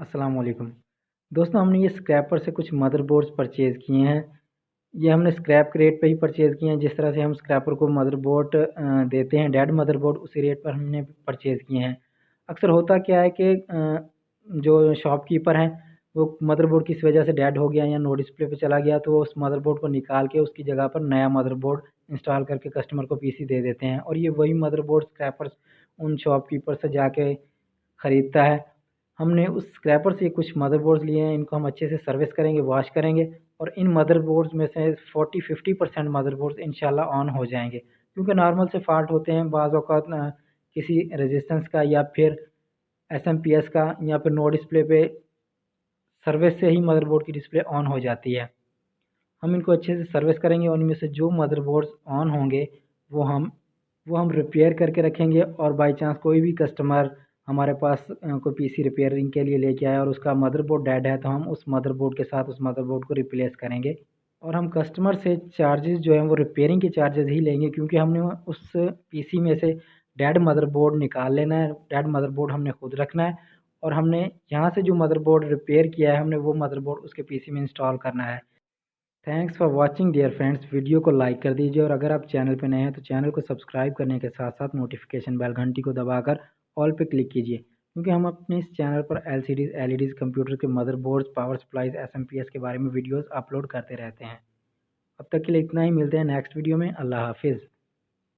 अस्सलाम वालेकुम। दोस्तों हमने ये स्क्रैपर से कुछ मदरबोर्ड्स परचेज़ किए हैं। ये हमने स्क्रैप के रेट पे ही परचेज़ किए हैं। जिस तरह से हम स्क्रैपर को मदरबोर्ड देते हैं डेड मदरबोर्ड, उसी रेट पर हमने परचेज़ किए हैं। अक्सर होता क्या है कि जो शॉपकीपर हैं वो मदरबोर्ड किसी वजह से डेड हो गया या नो डिस्प्ले पे चला गया, तो वो उस मदरबोर्ड को निकाल के उसकी जगह पर नया मदरबोर्ड इंस्टॉल करके कस्टमर को पीसी दे देते हैं, और ये वही मदरबोर्ड स्क्रैपर्स उन शॉपकीपर से जाके ख़रीदता है। हमने उस स्क्रैपर से कुछ मदरबोर्ड्स लिए हैं। इनको हम अच्छे से सर्विस करेंगे, वॉश करेंगे, और इन मदरबोर्ड्स में से 40-50% मदरबोर्ड्स इंशाल्लाह ऑन हो जाएंगे, क्योंकि नॉर्मल से फ़ॉल्ट होते हैं बाज़ औक़ात किसी रेजिस्टेंस का या फिर एसएमपीएस का, या फिर नो डिस्प्ले पे सर्विस से ही मदरबोर्ड की डिस्प्ले ऑन हो जाती है। हम इनको अच्छे से सर्विस करेंगे और उनमें से जो मदरबोर्ड्स ऑन होंगे वो हम रिपेयर करके रखेंगे, और बाई चांस कोई भी कस्टमर हमारे पास कोई पीसी रिपेयरिंग के लिए लेके आया और उसका मदरबोर्ड डेड है, तो हम उस मदरबोर्ड के साथ उस मदरबोर्ड को रिप्लेस करेंगे। और हम कस्टमर से चार्जेस जो हैं वो रिपेयरिंग के चार्जेस ही लेंगे, क्योंकि हमने उस पीसी में से डेड मदरबोर्ड निकाल लेना है, डेड मदरबोर्ड हमने खुद रखना है, और हमने यहाँ से जो मदरबोर्ड रिपेयर किया है हमने वो मदरबोर्ड उसके पीसी में इंस्टॉल करना है। Thanks for watching dear friends. Video को लाइक कर दीजिए, और अगर आप चैनल पर नए हैं तो चैनल को सब्सक्राइब करने के साथ साथ नोटिफिकेशन बेल घंटी को दबाकर ऑल पे क्लिक कीजिए, क्योंकि हम अपने इस चैनल पर एलसीडीज एलईडीज कंप्यूटर के मदरबोर्ड्स, पावर सप्लाईज, एसएमपीएस के बारे में वीडियोस अपलोड करते रहते हैं। अब तक के लिए इतना ही। मिलते हैं नेक्स्ट वीडियो में। अल्लाह हाफिज़।